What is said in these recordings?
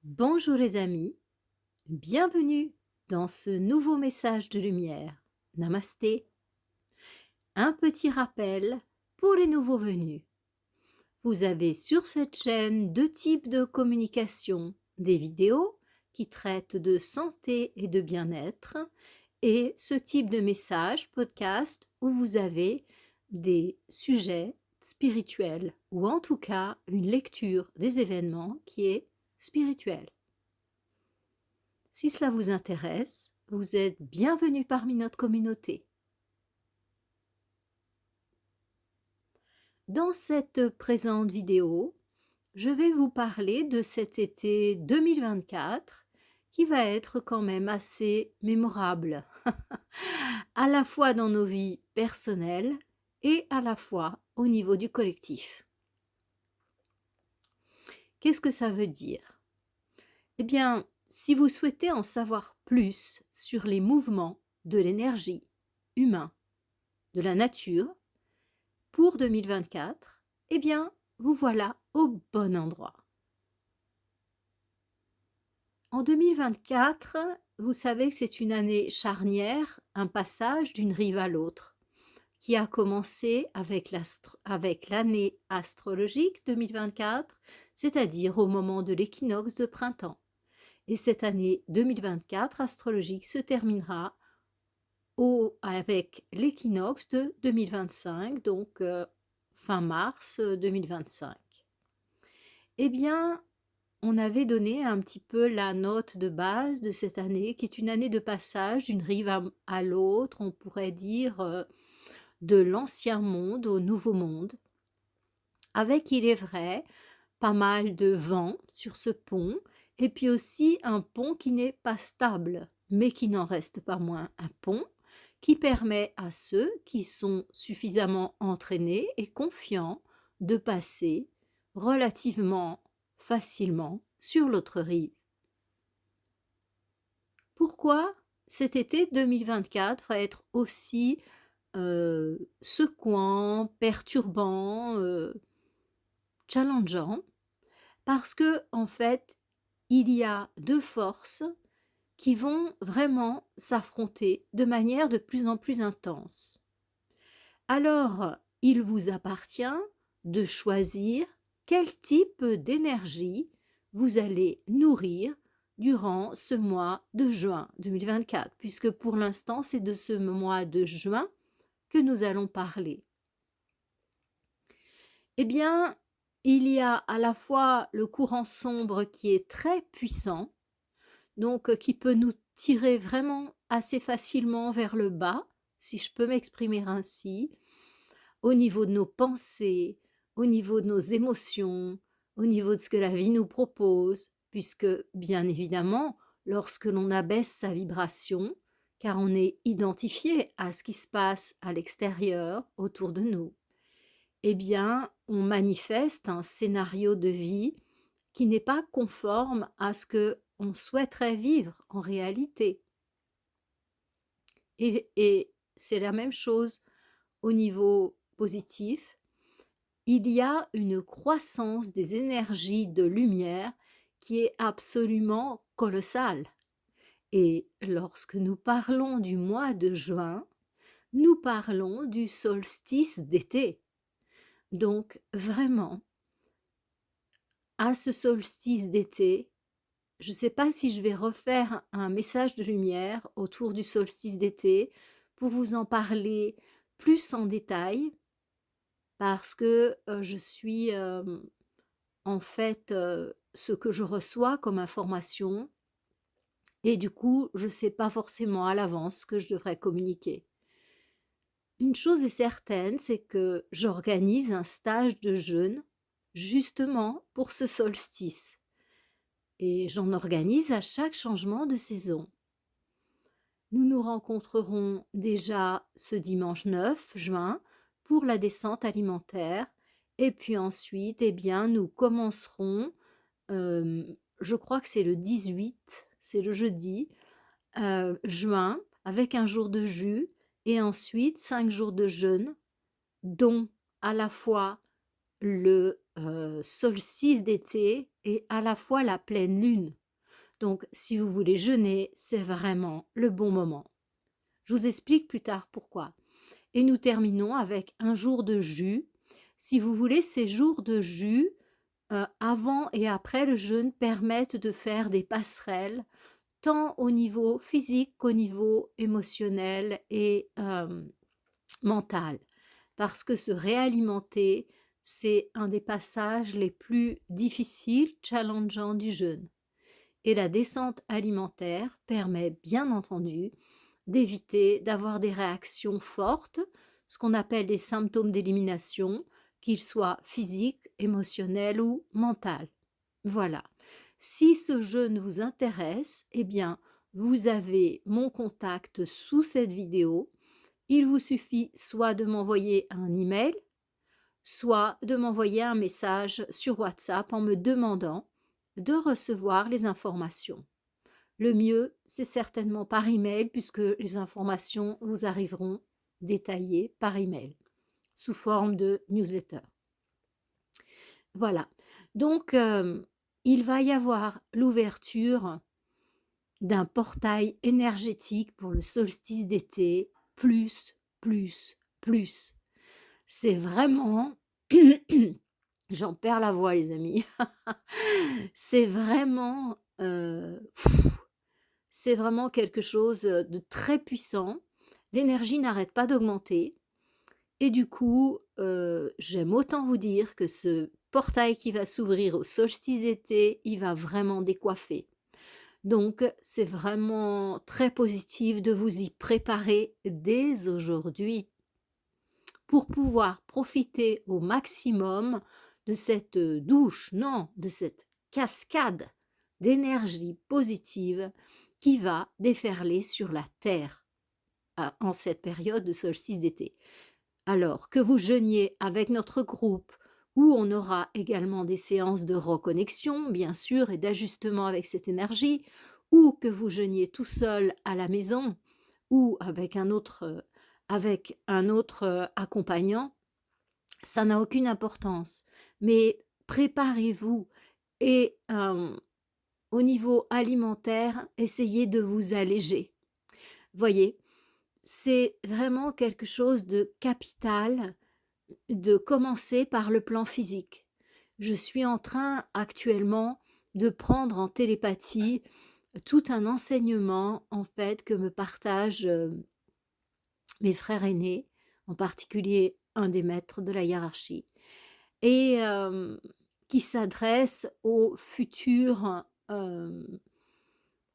Bonjour les amis, bienvenue dans ce nouveau message de lumière. Namasté. Un petit rappel pour les nouveaux venus. Vous avez sur cette chaîne deux types de communication, des vidéos qui traitent de santé et de bien-être et ce type de message podcast où vous avez des sujets spirituels ou en tout cas une lecture des événements qui est spirituelle. Si cela vous intéresse, vous êtes bienvenue parmi notre communauté. Dans cette présente vidéo, je vais vous parler de cet été 2024 qui va être quand même assez mémorable, à la fois dans nos vies personnelles et à la fois au niveau du collectif. Qu'est-ce que ça veut dire? Eh bien, si vous souhaitez en savoir plus sur les mouvements de l'énergie humain, de la nature, pour 2024, eh bien, vous voilà au bon endroit. En 2024, vous savez que c'est une année charnière, un passage d'une rive à l'autre, qui a commencé avec l'année astrologique 2024, c'est-à-dire au moment de l'équinoxe de printemps. Et cette année 2024 astrologique se terminera avec l'équinoxe de 2025, donc fin mars 2025. Eh bien, on avait donné un petit peu la note de base de cette année, qui est une année de passage d'une rive à l'autre, on pourrait dire de l'ancien monde au nouveau monde, avec, il est vrai, pas mal de vent sur ce pont, et puis aussi un pont qui n'est pas stable, mais qui n'en reste pas moins un pont, qui permet à ceux qui sont suffisamment entraînés et confiants de passer relativement facilement sur l'autre rive. Pourquoi cet été 2024 va être aussi secouant, perturbant, challengeant? Parce que en fait, il y a deux forces qui vont vraiment s'affronter de manière de plus en plus intense. Alors, il vous appartient de choisir quel type d'énergie vous allez nourrir durant ce mois de juin 2024, puisque pour l'instant, c'est de ce mois de juin que nous allons parler. Eh bien, il y a à la fois le courant sombre qui est très puissant, donc qui peut nous tirer vraiment assez facilement vers le bas, si je peux m'exprimer ainsi, au niveau de nos pensées, au niveau de nos émotions, au niveau de ce que la vie nous propose, puisque bien évidemment, lorsque l'on abaisse sa vibration, car on est identifié à ce qui se passe à l'extérieur, autour de nous, eh bien, on manifeste un scénario de vie qui n'est pas conforme à ce que on souhaiterait vivre en réalité. Et c'est la même chose au niveau positif. Il y a une croissance des énergies de lumière qui est absolument colossale. Et lorsque nous parlons du mois de juin, nous parlons du solstice d'été. Donc vraiment, à ce solstice d'été, je ne sais pas si je vais refaire un message de lumière autour du solstice d'été pour vous en parler plus en détail, parce que je suis en fait ce que je reçois comme information, et du coup, je ne sais pas forcément à l'avance ce que je devrais communiquer. Une chose est certaine, c'est que j'organise un stage de jeûne justement pour ce solstice. Et j'en organise à chaque changement de saison. Nous nous rencontrerons déjà ce dimanche 9 juin pour la descente alimentaire, et puis ensuite, eh bien, nous commencerons, je crois que c'est le 18, c'est le jeudi, juin, avec un jour de jus, et ensuite 5 jours de jeûne, dont à la fois le solstice d'été et à la fois la pleine lune. Donc si vous voulez jeûner, c'est vraiment le bon moment. Je vous explique plus tard pourquoi. Et nous terminons avec un jour de jus. Si vous voulez, ces jours de jus, avant et après le jeûne, permettent de faire des passerelles, tant au niveau physique qu'au niveau émotionnel et mental. Parce que se réalimenter, c'est un des passages les plus difficiles, challengeants du jeûne. Et la descente alimentaire permet bien entendu d'éviter d'avoir des réactions fortes, ce qu'on appelle des symptômes d'élimination, qu'ils soient physiques, émotionnels ou mentaux. Voilà. Si ce jeûne vous intéresse, eh bien, vous avez mon contact sous cette vidéo. Il vous suffit soit de m'envoyer un email, soit de m'envoyer un message sur WhatsApp en me demandant de recevoir les informations. Le mieux, c'est certainement par email puisque les informations vous arriveront détaillées par email sous forme de newsletter. Voilà. Donc, il va y avoir l'ouverture d'un portail énergétique pour le solstice d'été, plus, plus, plus. C'est vraiment, j'en perds la voix les amis, c'est vraiment, c'est vraiment quelque chose de très puissant. L'énergie n'arrête pas d'augmenter et du coup, j'aime autant vous dire que ce portail qui va s'ouvrir au solstice d'été, il va vraiment décoiffer. Donc, c'est vraiment très positif de vous y préparer dès aujourd'hui pour pouvoir profiter au maximum de cette douche, non, de cette cascade d'énergie positive qui va déferler sur la Terre en cette période de solstice d'été. Alors que vous jeûniez avec notre groupe, où on aura également des séances de reconnexion, bien sûr, et d'ajustement avec cette énergie, ou que vous jeûniez tout seul à la maison, ou avec un autre accompagnant, ça n'a aucune importance. Mais préparez-vous et au niveau alimentaire, essayez de vous alléger. Voyez, c'est vraiment quelque chose de capital de commencer par le plan physique. Je suis en train actuellement de prendre en télépathie tout un enseignement en fait que me partagent mes frères aînés, en particulier un des maîtres de la hiérarchie, et qui s'adresse aux futurs,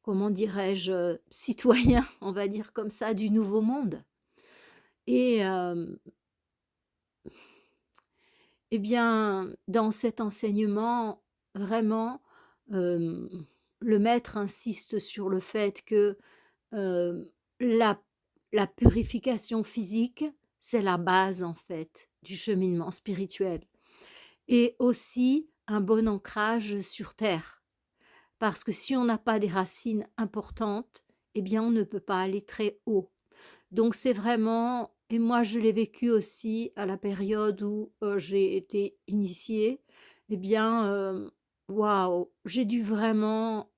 comment dirais-je, citoyens, on va dire comme ça, du nouveau monde. Et eh bien, dans cet enseignement, vraiment, le maître insiste sur le fait que la, la purification physique, c'est la base en fait du cheminement spirituel. Et aussi un bon ancrage sur terre. Parce que si on n'a pas des racines importantes, eh bien on ne peut pas aller très haut. Donc c'est vraiment, et moi je l'ai vécu aussi à la période où j'ai été initiée, eh bien, waouh, j'ai dû vraiment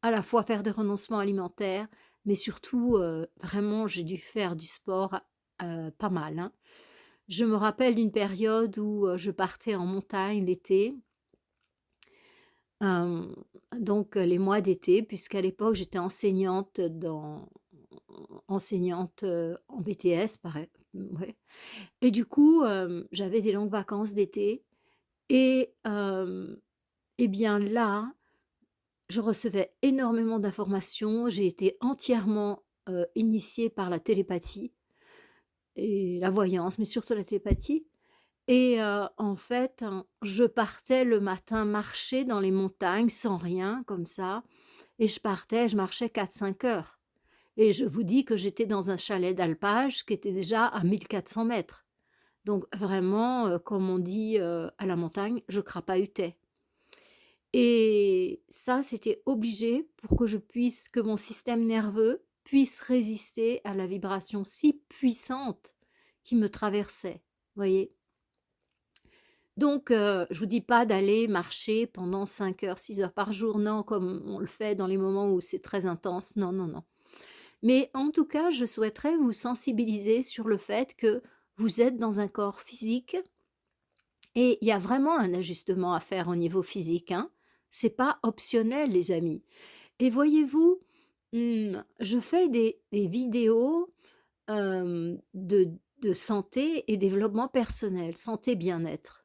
à la fois faire des renoncements alimentaires, mais surtout, vraiment, j'ai dû faire du sport pas mal. Hein. Je me rappelle d'une période où je partais en montagne l'été, euh, donc les mois d'été, puisqu'à l'époque j'étais enseignante en BTS, ouais. Et du coup, j'avais des longues vacances d'été. Et eh bien là, je recevais énormément d'informations. J'ai été entièrement initiée par la télépathie et la voyance, mais surtout la télépathie. Et en fait, hein, je partais le matin marcher dans les montagnes sans rien, comme ça. Et je marchais 4-5 heures. Et je vous dis que j'étais dans un chalet d'alpage qui était déjà à 1 400 mètres. Donc vraiment, comme on dit à la montagne, je crapahutais. Et ça, c'était obligé pour que mon système nerveux puisse résister à la vibration si puissante qui me traversait. Voyez. Donc, je vous dis pas d'aller marcher pendant 5 heures, 6 heures par jour, non, comme on le fait dans les moments où c'est très intense, non, non, non. Mais en tout cas, je souhaiterais vous sensibiliser sur le fait que vous êtes dans un corps physique et il y a vraiment un ajustement à faire au niveau physique, hein. C'est pas optionnel, les amis. Et voyez-vous, je fais des vidéos, de santé et développement personnel, santé, bien-être.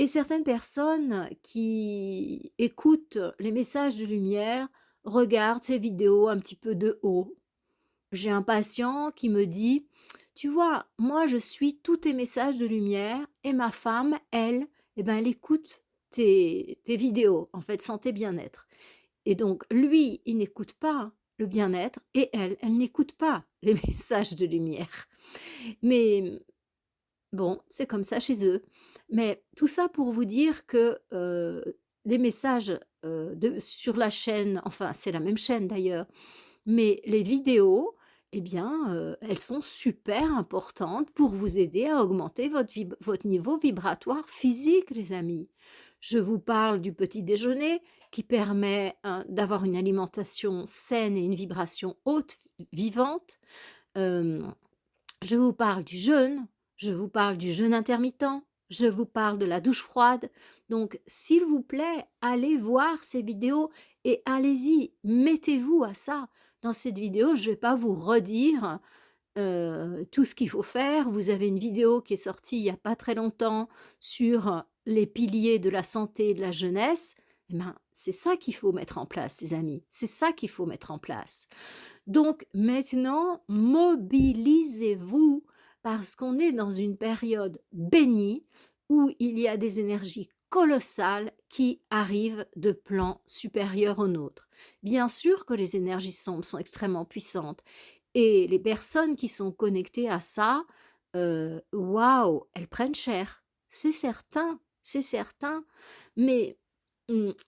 Et certaines personnes qui écoutent les messages de lumière regardent ces vidéos un petit peu de haut. J'ai un patient qui me dit: «Tu vois, moi je suis tous tes messages de lumière et ma femme, elle, eh ben, elle écoute tes vidéos, en fait, santé bien-être». Et donc lui, il n'écoute pas le bien-être et elle, elle n'écoute pas les messages de lumière. Mais bon, c'est comme ça chez eux. Mais tout ça pour vous dire que, les messages, de sur la chaîne, enfin, c'est la même chaîne d'ailleurs, mais les vidéos, eh bien, elles sont super importantes pour vous aider à augmenter votre niveau vibratoire physique, les amis. Je vous parle du petit déjeuner qui permet, d'avoir une alimentation saine et une vibration haute, vivante. Hem Je vous parle du jeûne, je vous parle du jeûne intermittent, je vous parle de la douche froide. Donc, s'il vous plaît, allez voir ces vidéos et allez-y, mettez-vous à ça. Dans cette vidéo, je ne vais pas vous redire tout ce qu'il faut faire. Vous avez une vidéo qui est sortie il n'y a pas très longtemps sur les piliers de la santé et de la jeunesse. Eh ben, c'est ça qu'il faut mettre en place, les amis. C'est ça qu'il faut mettre en place. Donc maintenant, mobilisez-vous parce qu'on est dans une période bénie où il y a des énergies colossales qui arrivent de plans supérieurs aux nôtres. Bien sûr que les énergies sombres sont extrêmement puissantes et les personnes qui sont connectées à ça, waouh, elles prennent cher. C'est certain. Mais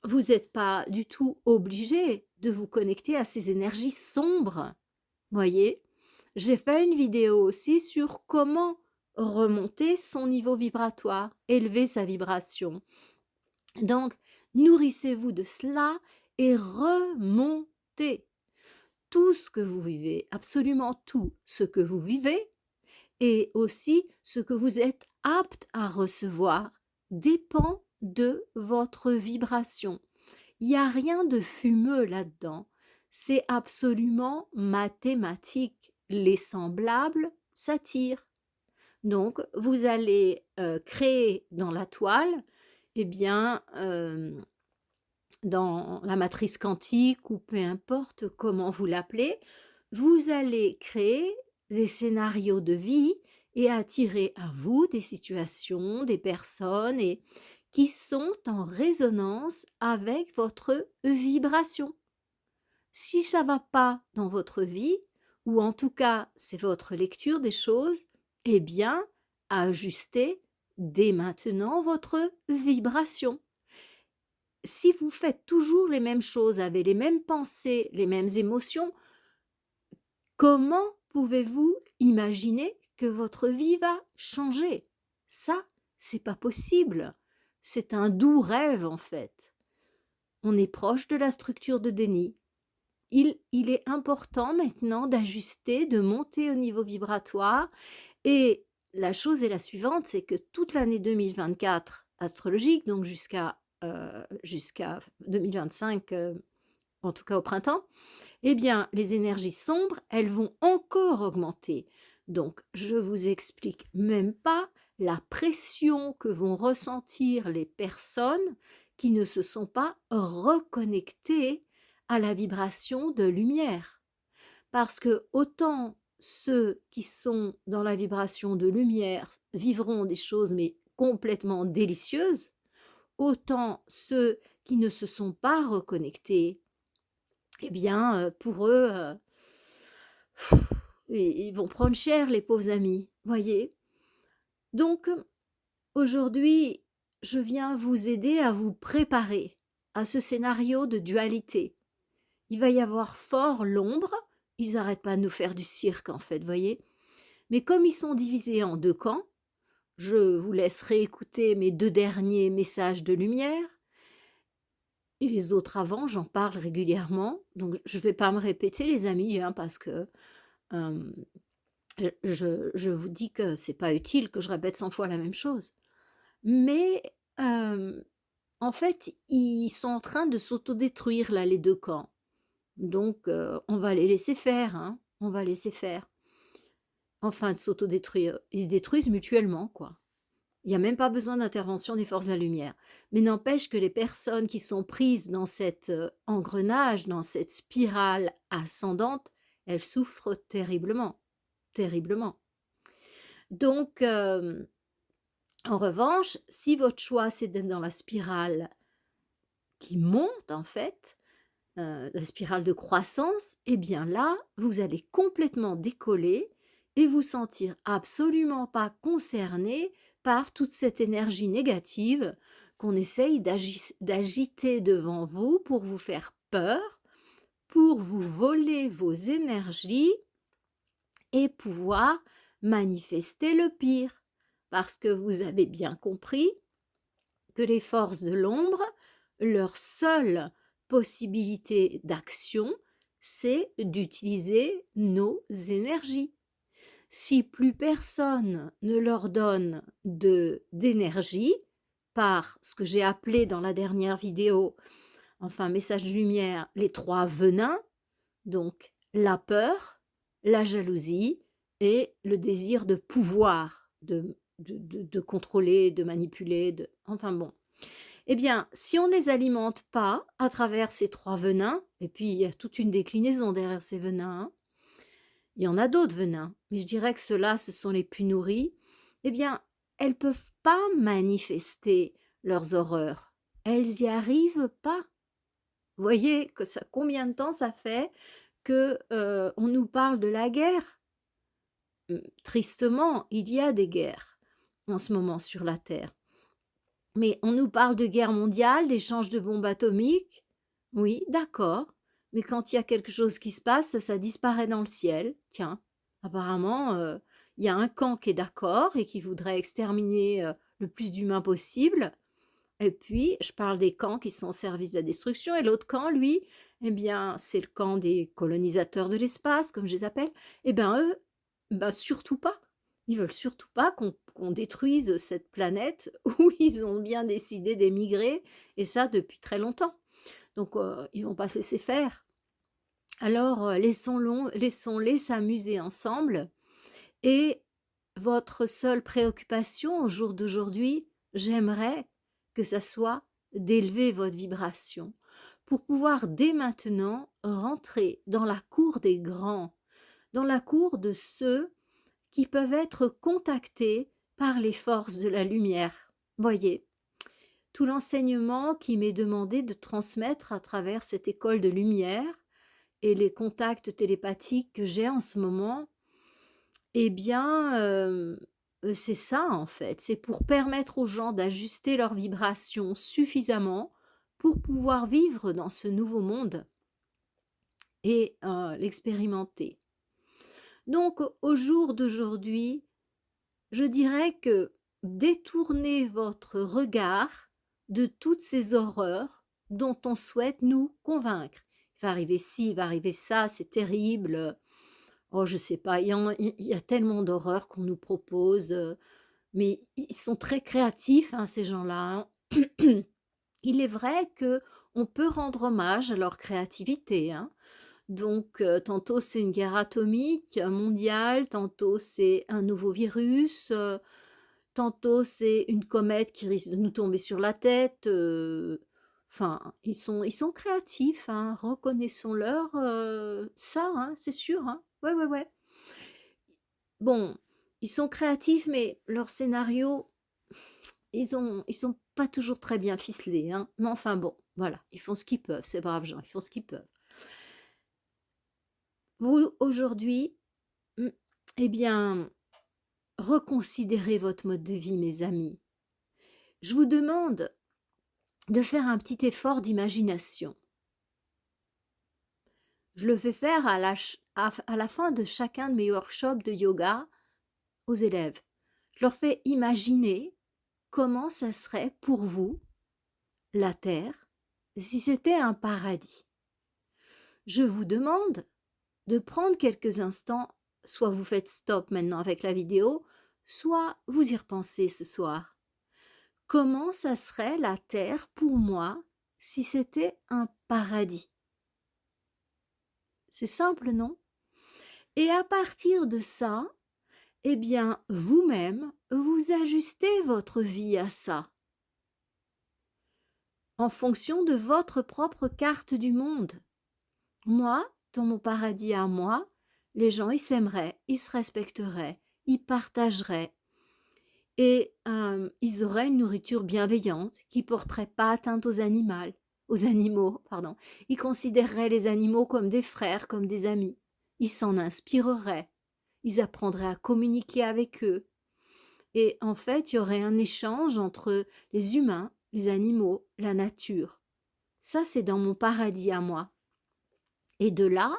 vous n'êtes pas du tout obligé de vous connecter à ces énergies sombres. Voyez? J'ai fait une vidéo aussi sur comment remonter son niveau vibratoire, élever sa vibration. Donc, nourrissez-vous de cela et remontez. Tout ce que vous vivez, absolument tout ce que vous vivez et aussi ce que vous êtes apte à recevoir dépend de votre vibration. Il n'y a rien de fumeux là-dedans. C'est absolument mathématique. Les semblables s'attirent. Donc, vous allez créer dans la toile, eh bien, dans la matrice quantique ou peu importe comment vous l'appelez, vous allez créer des scénarios de vie et attirer à vous des situations, des personnes et qui sont en résonance avec votre vibration. Si ça va pas dans votre vie, ou en tout cas c'est votre lecture des choses, eh bien, ajustez dès maintenant votre vibration. Si vous faites toujours les mêmes choses, avec les mêmes pensées, les mêmes émotions, comment pouvez-vous imaginer que votre vie va changer? Ça, c'est pas possible. C'est un doux rêve en fait. On est proche de la structure de déni. Il est important maintenant d'ajuster, de monter au niveau vibratoire et la chose est la suivante, c'est que toute l'année 2024 astrologique, donc jusqu'à 2025, en tout cas au printemps, eh bien, les énergies sombres, elles vont encore augmenter. Donc, je vous explique même pas la pression que vont ressentir les personnes qui ne se sont pas reconnectées à la vibration de lumière. Parce que autant ceux qui sont dans la vibration de lumière vivront des choses mais complètement délicieuses, autant ceux qui ne se sont pas reconnectés, eh bien, pour eux, ils vont prendre cher les pauvres amis, voyez? Donc aujourd'hui, je viens vous aider à vous préparer à ce scénario de dualité. Il va y avoir fort l'ombre, ils n'arrêtent pas de nous faire du cirque en fait, voyez? Mais comme ils sont divisés en 2 camps, je vous laisserai écouter mes 2 derniers messages de lumière et les autres avant, j'en parle régulièrement. Donc je ne vais pas me répéter les amis, hein, parce que, hem, je vous dis que c'est pas utile que je répète 100 fois la même chose. Mais, hem, en fait, ils sont en train de s'autodétruire là, les 2 camps. Donc, on va les laisser faire, hein, on va laisser faire. Enfin de s'autodétruire, ils se détruisent mutuellement, quoi. Il y a même pas besoin d'intervention des forces de la lumière. Mais n'empêche que les personnes qui sont prises dans cet, engrenage, dans cette spirale ascendante, elles souffrent terriblement, terriblement. Donc, en revanche, si votre choix c'est d'être dans la spirale qui monte en fait, la spirale de croissance, eh bien là, vous allez complètement décoller et vous sentir absolument pas concerné par toute cette énergie négative qu'on essaye d'agiter devant vous pour vous faire peur, pour vous voler vos énergies et pouvoir manifester le pire. Parce que vous avez bien compris que les forces de l'ombre, leur seule possibilité d'action, c'est d'utiliser nos énergies. Si plus personne ne leur donne d'énergie, par ce que j'ai appelé dans la dernière vidéo, enfin message de lumière, les 3 venins, donc la peur, la jalousie et le désir de pouvoir, de contrôler, de manipuler, enfin bon. Eh bien, si on ne les alimente pas à travers ces 3 venins, et puis il y a toute une déclinaison derrière ces venins, hein, il y en a d'autres venins, mais je dirais que ceux-là, ce sont les plus nourris, eh bien, elles ne peuvent pas manifester leurs horreurs. Elles n'y arrivent pas. Vous voyez que ça, combien de temps ça fait que on nous parle de la guerre? Tristement, il y a des guerres en ce moment sur la Terre. Mais on nous parle de guerre mondiale, d'échange de bombes atomiques. Oui, d'accord. Mais quand il y a quelque chose qui se passe, ça disparaît dans le ciel. Tiens, apparemment, il y a un camp qui est d'accord et qui voudrait exterminer le plus d'humains possible. Et puis, je parle des camps qui sont au service de la destruction. Et l'autre camp, lui, eh bien, c'est le camp des colonisateurs de l'espace, comme je les appelle. Eh bien, eux, ben, surtout pas. Ils veulent surtout pas qu'on détruise cette planète où ils ont bien décidé d'émigrer, et ça depuis très longtemps. Donc, ils vont pas se laisser faire. Alors, laissons-les s'amuser ensemble. Et votre seule préoccupation au jour d'aujourd'hui, j'aimerais que ça soit d'élever votre vibration pour pouvoir dès maintenant rentrer dans la cour des grands, dans la cour de ceux qui peuvent être contactés par les forces de la lumière. Voyez, tout l'enseignement qui m'est demandé de transmettre à travers cette école de lumière et les contacts télépathiques que j'ai en ce moment, eh bien, c'est ça en fait, c'est pour permettre aux gens d'ajuster leur vibration suffisamment pour pouvoir vivre dans ce nouveau monde et l'expérimenter. Donc, au jour d'aujourd'hui, je dirais que détournez votre regard de toutes ces horreurs dont on souhaite nous convaincre. Il va arriver ci, il va arriver ça, c'est terrible. Oh, je sais pas, il y a tellement d'horreurs qu'on nous propose, mais ils sont très créatifs, hein, ces gens-là, hein. Il est vrai que on peut rendre hommage à leur créativité, hein. Donc, tantôt c'est une guerre atomique mondiale, tantôt c'est un nouveau virus, tantôt c'est une comète qui risque de nous tomber sur la tête, enfin, ils sont créatifs, hein, reconnaissons-leur, ça, hein, c'est sûr, hein. Ouais, ouais, ouais. Bon, ils sont créatifs, mais leurs scénarios, ils sont pas toujours très bien ficelés, hein. Mais enfin bon, voilà, ils font ce qu'ils peuvent, ces braves gens, ils font ce qu'ils peuvent. Vous, aujourd'hui, eh bien, reconsidérez votre mode de vie, mes amis. Je vous demande de faire un petit effort d'imagination. Je le fais faire à la fin de chacun de mes workshops de yoga aux élèves. Je leur fais imaginer comment ça serait pour vous, la Terre, si c'était un paradis. Je vous demande de prendre quelques instants, soit vous faites stop maintenant avec la vidéo, soit vous y repensez ce soir. Comment ça serait la Terre pour moi si c'était un paradis? C'est simple, non? Et à partir de ça, eh bien, vous-même, vous ajustez votre vie à ça, en fonction de votre propre carte du monde. Moi, dans mon paradis à moi, les gens, ils s'aimeraient, ils se respecteraient, ils partageraient, et ils auraient une nourriture bienveillante qui porterait pas atteinte aux animaux, pardon. Ils considéreraient les animaux comme des frères, comme des amis. Ils s'en inspireraient. Ils apprendraient à communiquer avec eux. Et en fait, il y aurait un échange entre les humains, les animaux, la nature. Ça, c'est dans mon paradis à moi. Et de là,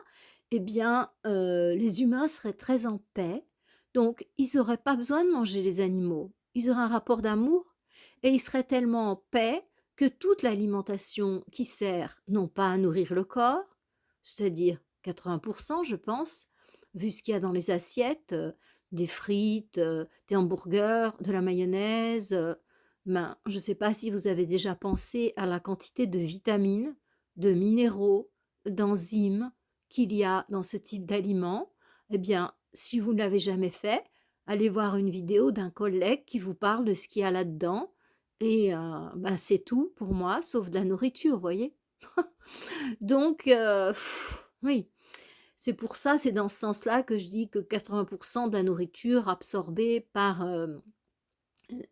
eh bien, les humains seraient très en paix. Donc, ils n'auraient pas besoin de manger les animaux. Ils auraient un rapport d'amour et ils seraient tellement en paix que toute l'alimentation qui sert non pas à nourrir le corps, c'est-à-dire 80%, je pense, vu ce qu'il y a dans les assiettes, des frites, des hamburgers, de la mayonnaise. Ben, je ne sais pas si vous avez déjà pensé à la quantité de vitamines, de minéraux, d'enzymes qu'il y a dans ce type d'aliments. Eh bien, si vous ne l'avez jamais fait, allez voir une vidéo d'un collègue qui vous parle de ce qu'il y a là-dedans. Et ben, c'est tout pour moi, sauf de la nourriture, vous voyez. Donc, oui, c'est pour ça, c'est dans ce sens-là que je dis que 80% de la nourriture absorbée par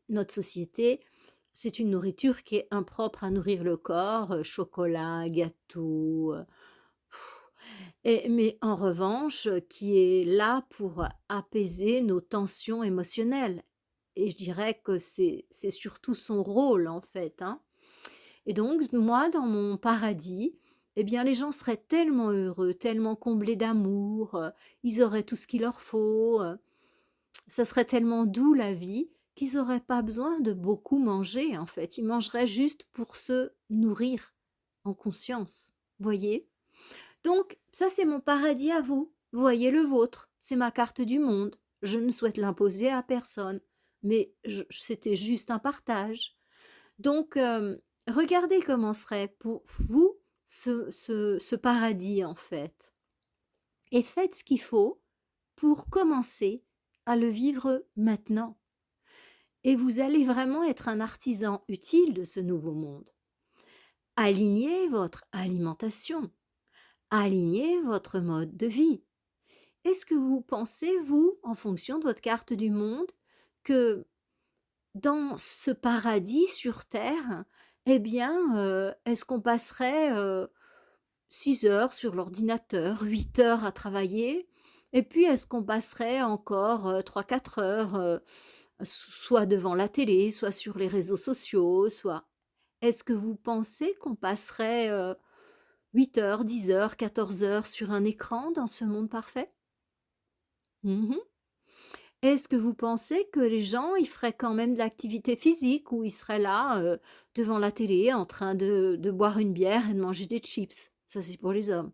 notre société, c'est une nourriture qui est impropre à nourrir le corps, chocolat, gâteau, mais en revanche, qui est là pour apaiser nos tensions émotionnelles. Et je dirais que c'est surtout son rôle, en fait, hein. Et donc, moi, dans mon paradis, eh bien, les gens seraient tellement heureux, tellement comblés d'amour, ils auraient tout ce qu'il leur faut, ça serait tellement doux la vie qu'ils n'auraient pas besoin de beaucoup manger, en fait. Ils mangeraient juste pour se nourrir en conscience, voyez? Donc, ça, c'est mon paradis à vous. Voyez le vôtre. C'est ma carte du monde. Je ne souhaite l'imposer à personne. Mais c'était juste un partage. Donc, regardez comment serait pour vous ce paradis, en fait. Et faites ce qu'il faut pour commencer à le vivre maintenant. Et vous allez vraiment être un artisan utile de ce nouveau monde. Alignez votre alimentation. Alignez votre mode de vie. Est-ce que vous pensez, vous, en fonction de votre carte du monde, que dans ce paradis sur Terre, eh bien, est-ce qu'on passerait 6 heures sur l'ordinateur, 8 heures à travailler, et puis est-ce qu'on passerait encore 3-4 heures, soit devant la télé, soit sur les réseaux sociaux, soit... Est-ce que vous pensez qu'on passerait 8 heures, 10 heures, 14 heures sur un écran dans ce monde parfait? Mhm. Est-ce que vous pensez que les gens, ils feraient quand même de l'activité physique ou ils seraient là devant la télé en train de boire une bière et de manger des chips? Ça, c'est pour les hommes.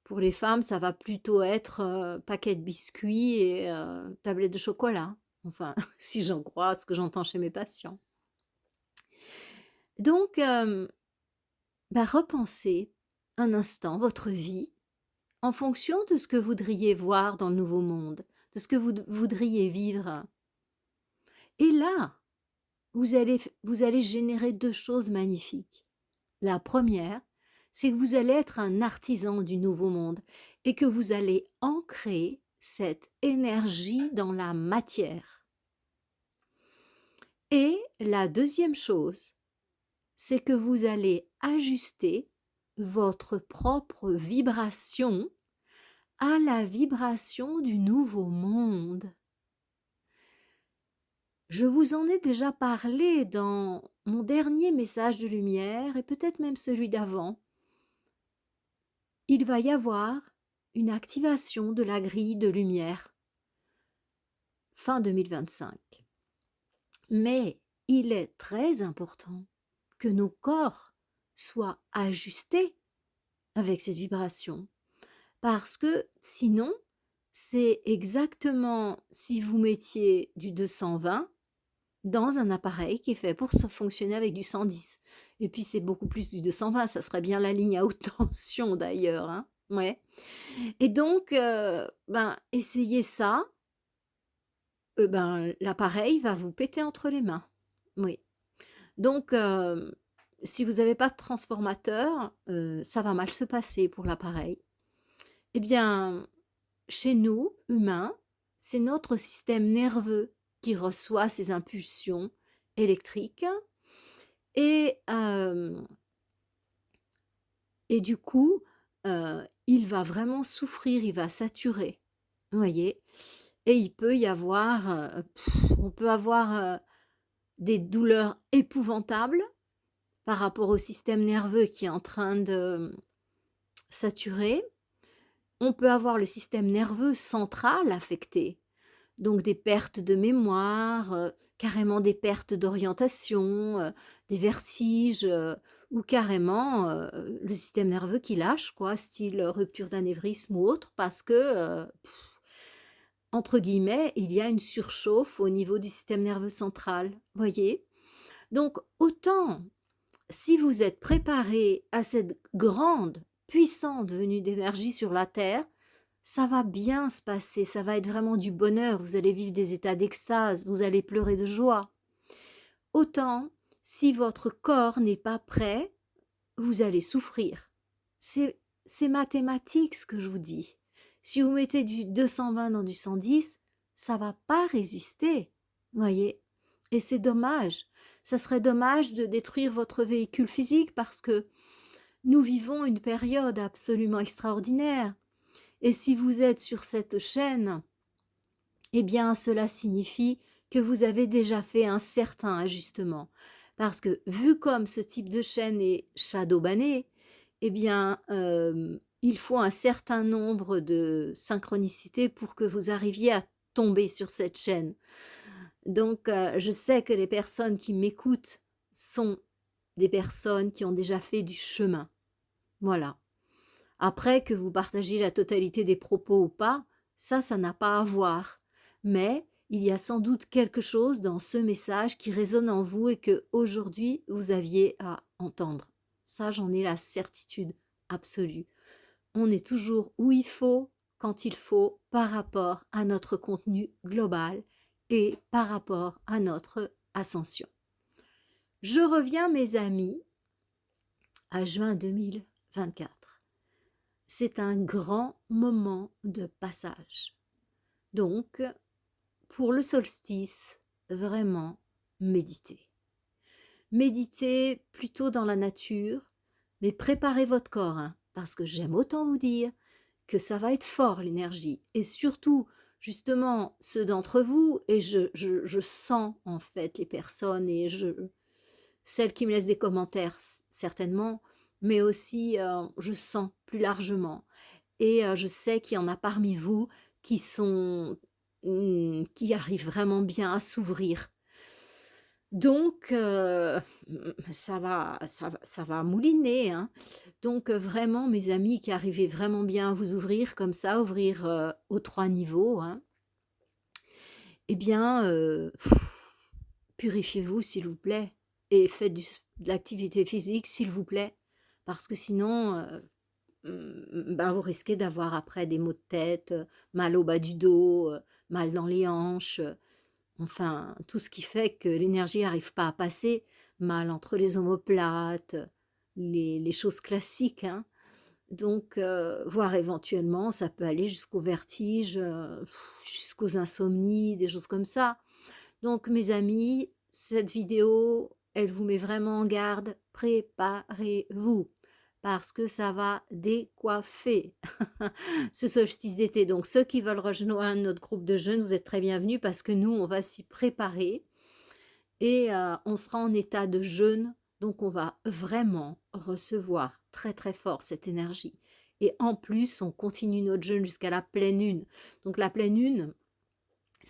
Pour les femmes, ça va plutôt être paquet de biscuits et tablette de chocolat. Enfin, si j'en crois ce que j'entends chez mes patients. Donc, repensez un instant votre vie en fonction de ce que vous voudriez voir dans le nouveau monde, de ce que vous voudriez vivre. Et là, vous allez générer 2 choses magnifiques. La première, c'est que vous allez être un artisan du nouveau monde et que vous allez ancrer cette énergie dans la matière. Et la deuxième chose, c'est que vous allez ajuster votre propre vibration à la vibration du nouveau monde. Je vous en ai déjà parlé dans mon dernier message de lumière et peut-être même celui d'avant. Il va y avoir une activation de la grille de lumière fin 2025. Mais il est très important que nos corps soient ajustés avec cette vibration. Parce que sinon, c'est exactement si vous mettiez du 220 dans un appareil qui est fait pour se fonctionner avec du 110. Et puis c'est beaucoup plus du 220, ça serait bien la ligne à haute tension d'ailleurs, hein. Ouais. Et donc, essayez ça, l'appareil va vous péter entre les mains. Oui. Donc, si vous n'avez pas de transformateur, ça va mal se passer pour l'appareil. Eh bien, chez nous, humains, c'est notre système nerveux qui reçoit ces impulsions électriques et, et du coup, il va vraiment souffrir, il va saturer. Vous voyez? Et il peut y avoir, on peut avoir des douleurs épouvantables par rapport au système nerveux qui est en train de saturer. On peut avoir le système nerveux central affecté, donc des pertes de mémoire, carrément des pertes d'orientation, des vertiges, ou carrément le système nerveux qui lâche, quoi, style rupture d'anévrisme ou autre, parce que, entre guillemets, il y a une surchauffe au niveau du système nerveux central, voyez? Donc autant si vous êtes préparé à cette grande, puissante venue d'énergie sur la Terre, ça va bien se passer, ça va être vraiment du bonheur, vous allez vivre des états d'extase, vous allez pleurer de joie. Autant, si votre corps n'est pas prêt, vous allez souffrir. C'est mathématique ce que je vous dis. Si vous mettez du 220 dans du 110, ça va pas résister, voyez. Et c'est dommage. Ça serait dommage de détruire votre véhicule physique parce que nous vivons une période absolument extraordinaire. Et si vous êtes sur cette chaîne, eh bien cela signifie que vous avez déjà fait un certain ajustement. Parce que vu comme ce type de chaîne est shadowbanné, eh bien il faut un certain nombre de synchronicités pour que vous arriviez à tomber sur cette chaîne. Donc je sais que les personnes qui m'écoutent sont des personnes qui ont déjà fait du chemin. Voilà. Après, que vous partagiez la totalité des propos ou pas, ça n'a pas à voir. Mais il y a sans doute quelque chose dans ce message qui résonne en vous et que aujourd'hui vous aviez à entendre. Ça, j'en ai la certitude absolue. On est toujours où il faut, quand il faut, par rapport à notre contenu global et par rapport à notre ascension. Je reviens, mes amis, à juin 2024. C'est un grand moment de passage. Donc, pour le solstice, vraiment, méditez. Méditez plutôt dans la nature, mais préparez votre corps, hein, parce que j'aime autant vous dire que ça va être fort l'énergie. Et surtout, justement, ceux d'entre vous, et je sens en fait les personnes, et celles qui me laissent des commentaires certainement, mais aussi je sens plus largement. Et je sais qu'il y en a parmi vous qui qui arrivent vraiment bien à s'ouvrir. Donc, ça va mouliner, hein. Donc, vraiment, mes amis qui arrivez vraiment bien à vous ouvrir comme ça, ouvrir aux 3 niveaux, hein, eh bien, purifiez-vous, s'il vous plaît, et faites de l'activité physique, s'il vous plaît, parce que sinon, vous risquez d'avoir après des maux de tête, mal au bas du dos, mal dans les hanches, enfin, tout ce qui fait que l'énergie n'arrive pas à passer, mal entre les omoplates, les choses classiques, hein. Donc, voire éventuellement, ça peut aller jusqu'au vertige, jusqu'aux insomnies, des choses comme ça. Donc, mes amis, cette vidéo, elle vous met vraiment en garde, préparez-vous, parce que ça va décoiffer ce solstice d'été. Donc, ceux qui veulent rejoindre notre groupe de jeunes, vous êtes très bienvenus parce que nous, on va s'y préparer et on sera en état de jeûne. Donc, on va vraiment recevoir très, très fort cette énergie. Et en plus, on continue notre jeûne jusqu'à la pleine lune. Donc, la pleine lune,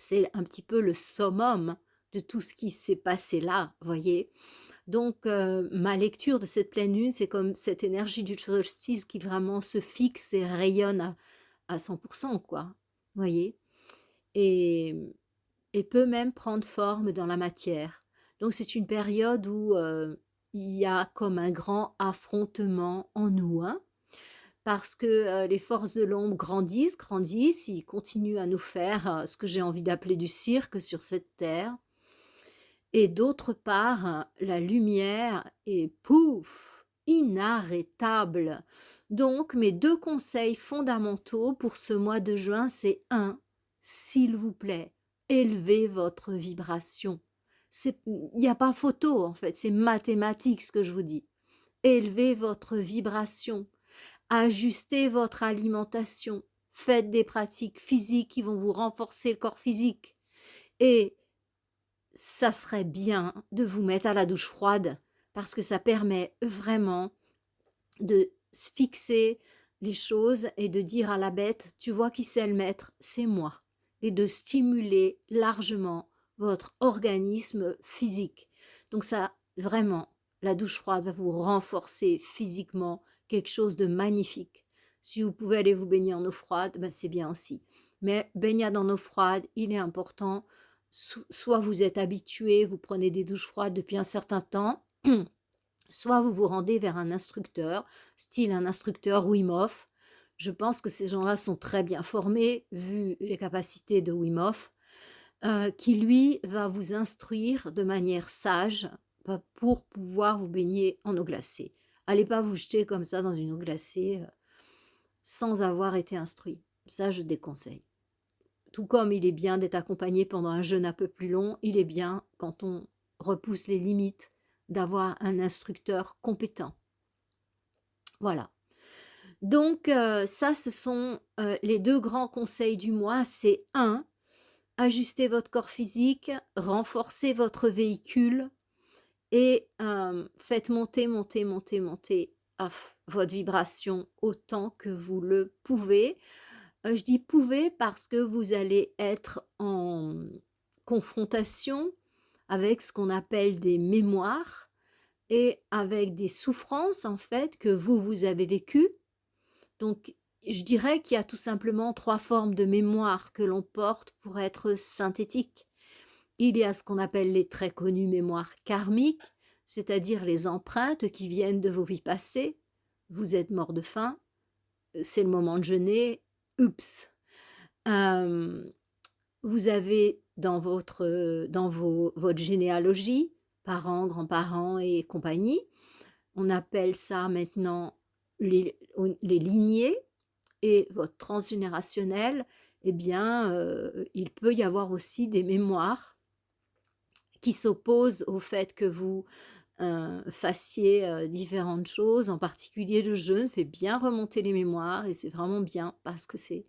C'est un petit peu le summum de tout ce qui s'est passé là, voyez? Donc, ma lecture de cette pleine lune, c'est comme cette énergie du solstice qui vraiment se fixe et rayonne à 100 quoi, voyez? Et et peut même prendre forme dans la matière. Donc c'est une période où, il y a comme un grand affrontement en nous, hein, parce que, les forces de l'ombre grandissent, grandissent, ils continuent à nous faire, ce que j'ai envie d'appeler du cirque sur cette terre et d'autre part, la lumière est pouf, inarrêtable. Donc mes 2 conseils fondamentaux pour ce mois de juin, c'est un, s'il vous plaît, élevez votre vibration. C'est il n'y a pas photo en fait, c'est mathématique ce que je vous dis. Élevez votre vibration, ajustez votre alimentation, faites des pratiques physiques qui vont vous renforcer le corps physique et ça serait bien de vous mettre à la douche froide parce que ça permet vraiment de se fixer les choses et de dire à la bête, tu vois qui c'est le maître, c'est moi. Et de stimuler largement votre organisme physique. Donc ça, vraiment, la douche froide va vous renforcer physiquement quelque chose de magnifique. Si vous pouvez aller vous baigner en eau froide, ben c'est bien aussi. Mais baignade en eau froide, il est important. Soit vous êtes habitué, vous prenez des douches froides depuis un certain temps, soit vous vous rendez vers un instructeur, style un instructeur Wim Hof. Je pense que ces gens-là sont très bien formés, vu les capacités de Wim Hof, qui lui va vous instruire de manière sage pour pouvoir vous baigner en eau glacée. Allez pas vous jeter comme ça dans une eau glacée sans avoir été instruit. Ça, je déconseille. Tout comme il est bien d'être accompagné pendant un jeûne un peu plus long, il est bien, quand on repousse les limites, d'avoir un instructeur compétent. Voilà. Donc ça, ce sont les 2 grands conseils du mois. C'est un, ajustez votre corps physique, renforcez votre véhicule et faites monter, monter, monter, monter votre vibration autant que vous le pouvez. Je dis pouvez parce que vous allez être en confrontation avec ce qu'on appelle des mémoires et avec des souffrances en fait que vous avez vécues. Donc je dirais qu'il y a tout simplement 3 formes de mémoire que l'on porte pour être synthétique. Il y a ce qu'on appelle les très connues mémoires karmiques, c'est-à-dire les empreintes qui viennent de vos vies passées. Vous êtes mort de faim, c'est le moment de jeûner, oups. Vous avez votre généalogie, parents, grands-parents et compagnie, on appelle ça maintenant les lignées et votre transgénérationnel, eh bien, il peut y avoir aussi des mémoires qui s'opposent au fait que vous fassiez différentes choses, en particulier le jeûne fait bien remonter les mémoires et c'est vraiment bien parce que c'est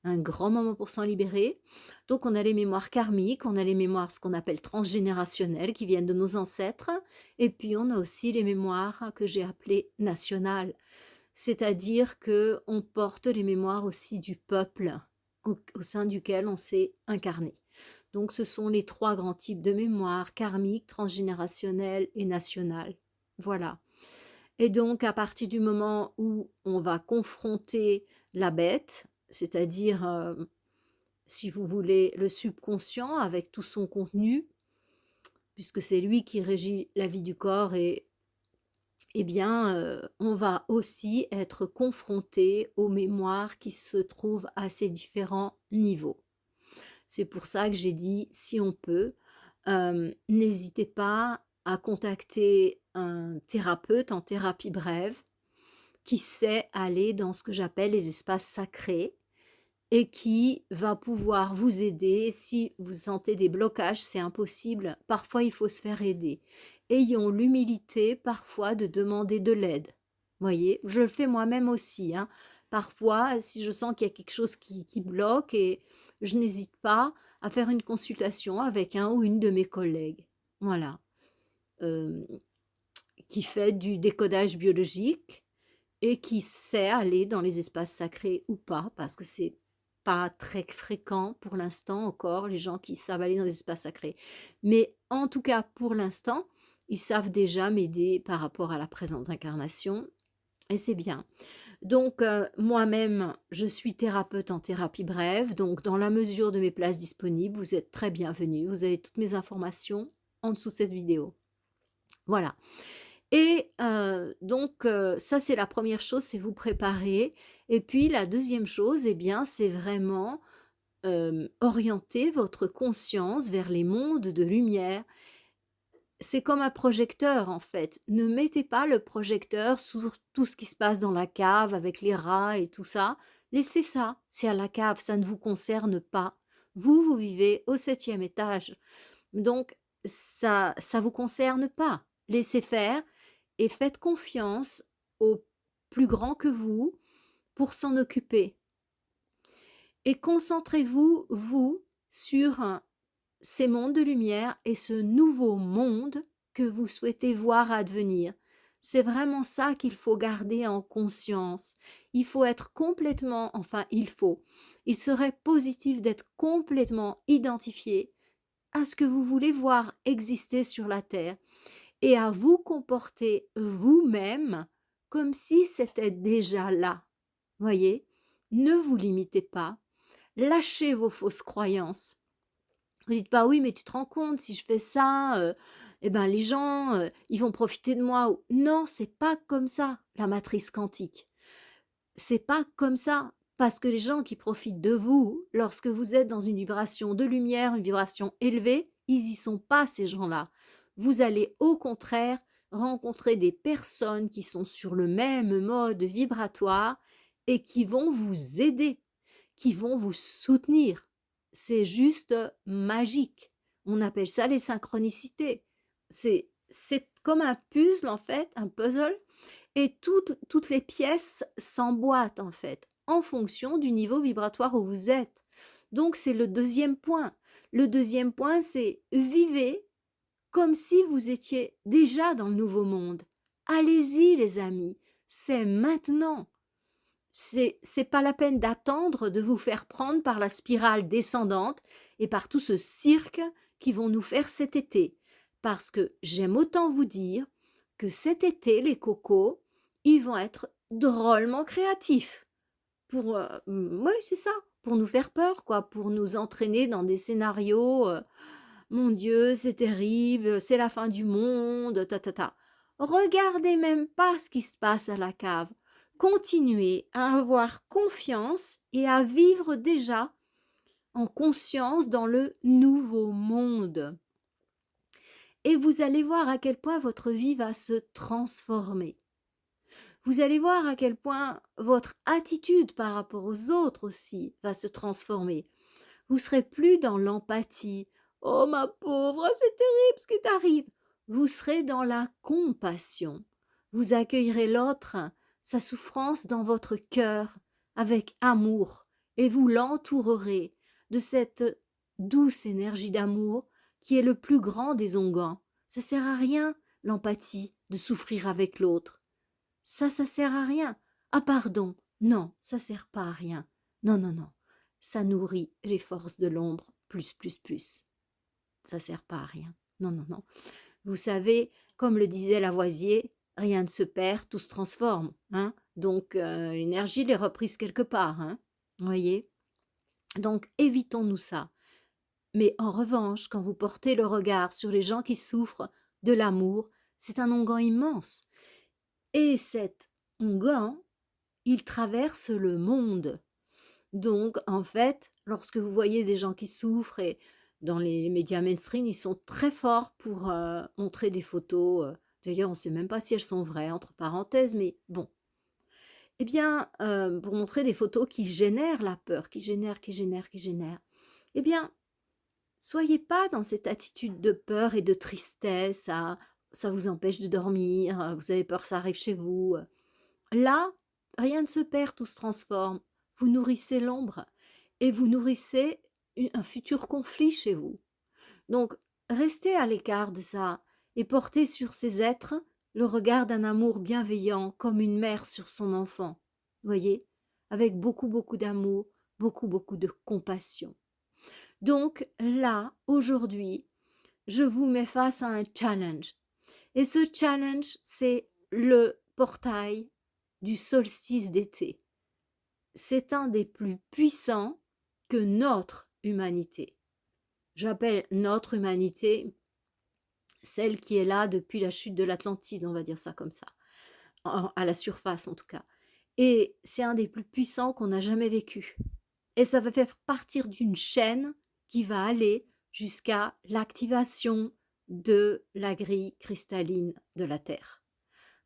un grand moment pour s'en libérer. Donc on a les mémoires karmiques, on a les mémoires ce qu'on appelle transgénérationnelles qui viennent de nos ancêtres et puis on a aussi les mémoires que j'ai appelées nationales. C'est-à-dire que on porte les mémoires aussi du peuple au sein duquel on s'est incarné. Donc ce sont les 3 grands types de mémoire, karmique, transgénérationnelle et nationale. Voilà. Et donc à partir du moment où on va confronter la bête, c'est-à-dire, si vous voulez, le subconscient avec tout son contenu, puisque c'est lui qui régit la vie du corps et eh bien, on va aussi être confronté aux mémoires qui se trouvent à ces différents niveaux. C'est pour ça que j'ai dit, si on peut, n'hésitez pas à contacter un thérapeute en thérapie brève qui sait aller dans ce que j'appelle les espaces sacrés et qui va pouvoir vous aider si vous sentez des blocages, c'est impossible. Parfois, il faut se faire aider. Ayons l'humilité parfois de demander de l'aide. Voyez, je le fais moi-même aussi, hein. Parfois, si je sens qu'il y a quelque chose qui bloque et je n'hésite pas à faire une consultation avec un ou une de mes collègues. Voilà. Euh, qui fait du décodage biologique et qui sait aller dans les espaces sacrés ou pas, parce que c'est pas très fréquent pour l'instant encore, les gens qui savent aller dans des espaces sacrés. Mais en tout cas, pour l'instant, ils savent déjà m'aider par rapport à la présente incarnation et c'est bien. Donc, moi-même, je suis thérapeute en thérapie brève, donc dans la mesure de mes places disponibles, vous êtes très bienvenus. Vous avez toutes mes informations en dessous de cette vidéo. Voilà. Et donc ça, c'est la première chose, c'est vous préparer et puis la deuxième chose, eh bien, c'est vraiment, orienter votre conscience vers les mondes de lumière. C'est comme un projecteur, en fait. Ne mettez pas le projecteur sur tout ce qui se passe dans la cave avec les rats et tout ça. Laissez ça, c'est à la cave, ça ne vous concerne pas. Vous, vous vivez au 7e étage, donc ça vous concerne pas. Laissez faire et faites confiance au plus grand que vous pour s'en occuper. Et concentrez-vous, vous, sur ces mondes de lumière et ce nouveau monde que vous souhaitez voir advenir. C'est vraiment ça qu'il faut garder en conscience. Il faut être complètement, enfin il serait positif d'être complètement identifié à ce que vous voulez voir exister sur la Terre et à vous comporter vous-même comme si c'était déjà là. Voyez? Ne vous limitez pas. Lâchez vos fausses croyances. Vous dites pas: «Oui, mais tu te rends compte, si je fais ça, et ben, les gens, ils vont profiter de moi» ou non, c'est pas comme ça, la matrice quantique. C'est pas comme ça, parce que les gens qui profitent de vous, lorsque vous êtes dans une vibration de lumière, une vibration élevée, ils y sont pas ces gens-là. Vous allez au contraire rencontrer des personnes qui sont sur le même mode vibratoire et qui vont vous aider, qui vont vous soutenir. C'est juste magique. On appelle ça les synchronicités. C'est comme un puzzle en fait, un puzzle et toutes les pièces s'emboîtent en fait, en fonction du niveau vibratoire où vous êtes. Donc c'est le deuxième point. Le deuxième point, c'est vivez comme si vous étiez déjà dans le nouveau monde. Allez-y les amis, c'est maintenant. C'est pas la peine d'attendre de vous faire prendre par la spirale descendante et par tout ce cirque qui vont nous faire cet été. Parce que j'aime autant vous dire que cet été, les cocos, ils vont être drôlement créatifs. Pour, oui, c'est ça, pour nous faire peur, quoi, pour nous entraîner dans des scénarios. Mon Dieu, c'est terrible, c'est la fin du monde, ta ta ta. Regardez même pas ce qui se passe à la cave. Continuez à avoir confiance et à vivre déjà en conscience dans le nouveau monde. Et vous allez voir à quel point votre vie va se transformer. Vous allez voir à quel point votre attitude par rapport aux autres aussi va se transformer. Vous serez plus dans l'empathie. Oh ma pauvre, c'est terrible ce qui t'arrive. Vous serez dans la compassion. Vous accueillerez l'autre, sa souffrance dans votre cœur, avec amour, et vous l'entourerez de cette douce énergie d'amour qui est le plus grand des onguents. Ça sert à rien, l'empathie, de souffrir avec l'autre. Ça sert à rien. Ah pardon, non, ça sert pas à rien. Non, non, non. Ça nourrit les forces de l'ombre, plus, plus, plus. Ça sert pas à rien. Non, non, non. Vous savez, comme le disait Lavoisier, rien ne se perd, tout se transforme. Hein. Donc, l'énergie, elle est reprise quelque part. Hein. Vous voyez? Donc, évitons-nous ça. Mais en revanche, quand vous portez le regard sur les gens qui souffrent de l'amour, c'est un onguent immense. Et cet onguent, il traverse le monde. Donc, en fait, lorsque vous voyez des gens qui souffrent, et dans les médias mainstream, ils sont très forts pour montrer des photos. D'ailleurs, on ne sait même pas si elles sont vraies, entre parenthèses, mais bon. Eh bien, pour montrer des photos qui génèrent la peur, qui génèrent. Eh bien, soyez pas dans cette attitude de peur et de tristesse, ça vous empêche de dormir, vous avez peur que ça arrive chez vous. Là, rien ne se perd, tout se transforme. Vous nourrissez l'ombre et vous nourrissez un futur conflit chez vous. Donc, restez à l'écart de ça et portez sur ces êtres le regard d'un amour bienveillant comme une mère sur son enfant. Voyez, avec beaucoup, beaucoup d'amour, beaucoup, beaucoup de compassion. Donc là, aujourd'hui, je vous mets face à un challenge. Et ce challenge, c'est le portail du solstice d'été. C'est un des plus puissants que notre humanité. J'appelle notre humanité celle qui est là depuis la chute de l'Atlantide, on va dire ça comme ça, à la surface en tout cas. Et c'est un des plus puissants qu'on n'a jamais vécu. Et ça va faire partir d'une chaîne qui va aller jusqu'à l'activation de la grille cristalline de la Terre.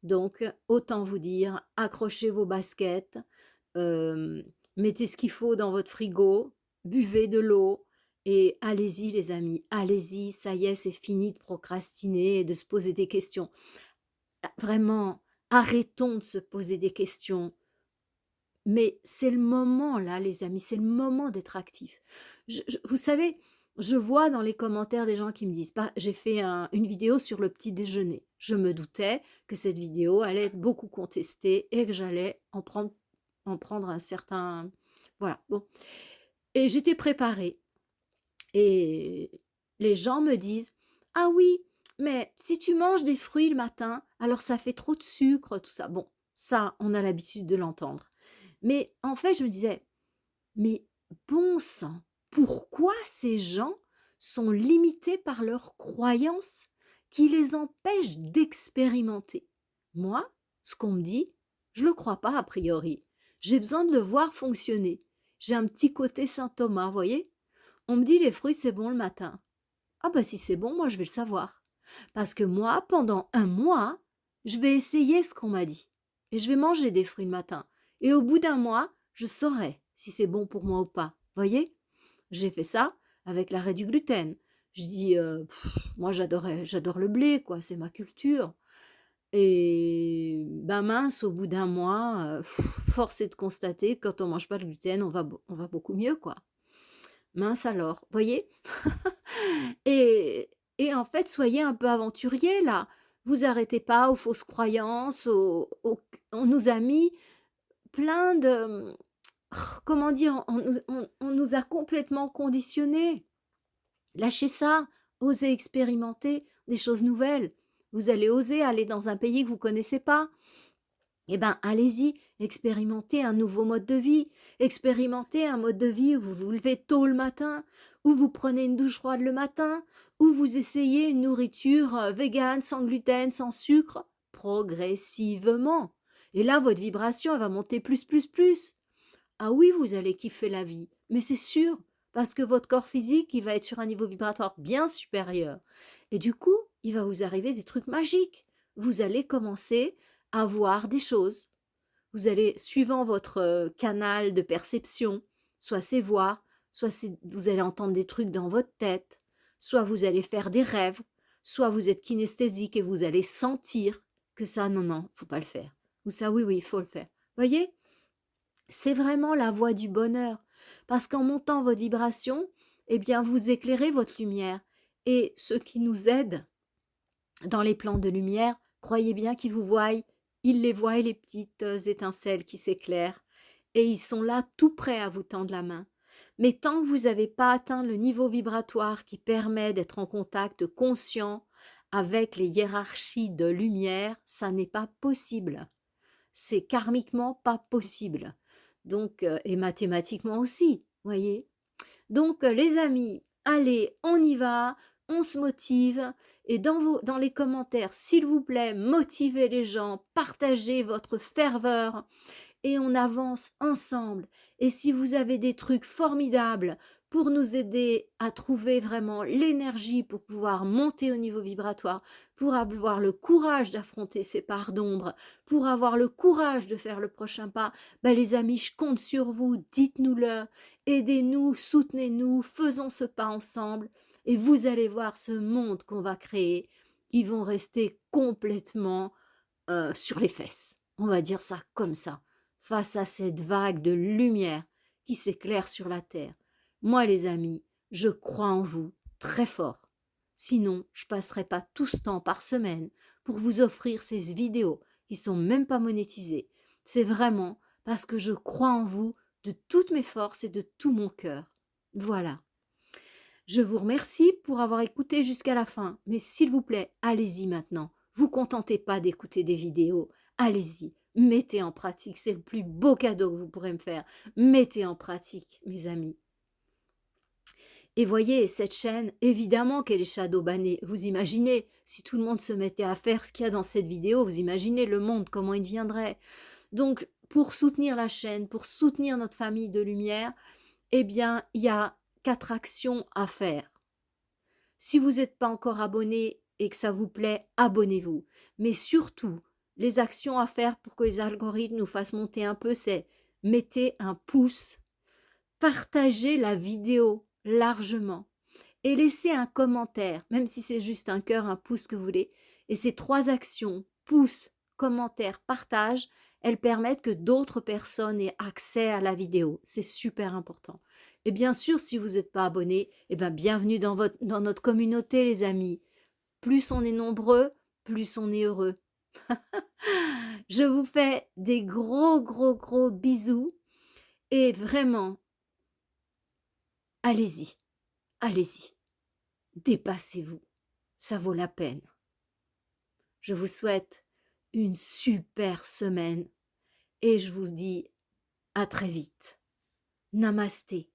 Donc, autant vous dire, accrochez vos baskets, euh, mettez ce qu'il faut dans votre frigo, buvez de l'eau et allez-y les amis, allez-y, ça y est, c'est fini de procrastiner et de se poser des questions. Vraiment, arrêtons de se poser des questions. Mais c'est le moment là, les amis, c'est le moment d'être actif. Vous savez, je vois dans les commentaires des gens qui me disent, j'ai fait une vidéo sur le petit déjeuner. Je me doutais que cette vidéo allait être beaucoup contestée et que j'allais en prendre un certain... Voilà, bon. Et j'étais préparée. Et les gens me disent, ah oui, mais si tu manges des fruits le matin, alors ça fait trop de sucre, tout ça. Bon, ça, on a l'habitude de l'entendre. Mais en fait, je me disais, mais bon sang, pourquoi ces gens sont limités par leurs croyances qui les empêchent d'expérimenter? Moi, ce qu'on me dit, je ne le crois pas a priori. J'ai besoin de le voir fonctionner. J'ai un petit côté Saint Thomas, vous voyez? On me dit les fruits, c'est bon le matin. Ah bah si c'est bon, moi je vais le savoir. Parce que moi, pendant un mois, je vais essayer ce qu'on m'a dit. Et je vais manger des fruits le matin. Et au bout d'un mois, je saurai si c'est bon pour moi ou pas. Voyez? J'ai fait ça avec l'arrêt du gluten. Je dis, moi j'adore le blé, quoi, c'est ma culture. Et ben mince, au bout d'un mois, force est de constater que quand on mange pas de gluten, on va beaucoup mieux, quoi. Mince alors, voyez? Et et en fait, soyez un peu aventuriers là. Vous arrêtez pas aux fausses croyances, on nous a mis plein de, comment dire? On nous a complètement conditionnés. Lâchez ça, osez expérimenter des choses nouvelles. Vous allez oser aller dans un pays que vous connaissez pas. Eh ben, allez-y, expérimentez un nouveau mode de vie. Expérimentez un mode de vie où vous vous levez tôt le matin, où vous prenez une douche froide le matin, où vous essayez une nourriture végane, sans gluten, sans sucre, progressivement. Et là, votre vibration, elle va monter plus, plus, plus. Ah oui, vous allez kiffer la vie, mais c'est sûr, parce que votre corps physique, il va être sur un niveau vibratoire bien supérieur. Et du coup, il va vous arriver des trucs magiques. Vous allez commencer à voir des choses. Vous allez, suivant votre canal de perception, soit c'est voir, soit vous allez entendre des trucs dans votre tête, soit vous allez faire des rêves, soit vous êtes kinesthésique et vous allez sentir que ça, non, non, faut pas le faire. Ou ça, oui, oui, il faut le faire. Voyez? C'est vraiment la voie du bonheur. Parce qu'en montant votre vibration, eh bien, vous éclairez votre lumière. Et ceux qui nous aident dans les plans de lumière, croyez bien qu'ils vous voient. Ils les voient, les petites étincelles qui s'éclairent. Et ils sont là tout prêts à vous tendre la main. Mais tant que vous n'avez pas atteint le niveau vibratoire qui permet d'être en contact conscient avec les hiérarchies de lumière, ça n'est pas possible. C'est karmiquement pas possible. Donc, et mathématiquement aussi, voyez. Donc, les amis, allez, on y va, on se motive. Et dans les commentaires, s'il vous plaît, motivez les gens, partagez votre ferveur et on avance ensemble. Et si vous avez des trucs formidables pour nous aider à trouver vraiment l'énergie pour pouvoir monter au niveau vibratoire, pour avoir le courage d'affronter ces parts d'ombre, pour avoir le courage de faire le prochain pas, ben les amis, je compte sur vous, dites-nous-le, aidez-nous, soutenez-nous, faisons ce pas ensemble et vous allez voir ce monde qu'on va créer. Ils vont rester complètement sur les fesses. On va dire ça comme ça, face à cette vague de lumière qui s'éclaire sur la terre. Moi, les amis, je crois en vous très fort. Sinon, je passerai pas tout ce temps par semaine pour vous offrir ces vidéos qui sont même pas monétisées. C'est vraiment parce que je crois en vous de toutes mes forces et de tout mon cœur. Voilà. Je vous remercie pour avoir écouté jusqu'à la fin, mais s'il vous plaît, allez-y maintenant. Vous contentez pas d'écouter des vidéos, allez-y, mettez en pratique, c'est le plus beau cadeau que vous pourrez me faire. Mettez en pratique, mes amis. Et voyez, cette chaîne, évidemment qu'elle est shadow bannée. Vous imaginez, si tout le monde se mettait à faire ce qu'il y a dans cette vidéo, vous imaginez le monde, comment il deviendrait. Donc, pour soutenir la chaîne, pour soutenir notre famille de lumière, eh bien, il y a 4 actions à faire. Si vous n'êtes pas encore abonné et que ça vous plaît, abonnez-vous. Mais surtout, les actions à faire pour que les algorithmes nous fassent monter un peu, c'est mettez un pouce, partagez la vidéo largement et laissez un commentaire, même si c'est juste un cœur, un pouce que vous voulez. Et ces 3 actions, pouce, commentaire, partage, elles permettent que d'autres personnes aient accès à la vidéo. C'est super important. Et bien sûr, si vous n'êtes pas abonné, eh bien, bienvenue dans notre communauté, les amis. Plus on est nombreux, plus on est heureux. Je vous fais des gros, gros, gros bisous. Et vraiment, allez-y, allez-y. Dépassez-vous. Ça vaut la peine. Je vous souhaite une super semaine et je vous dis à très vite. Namasté.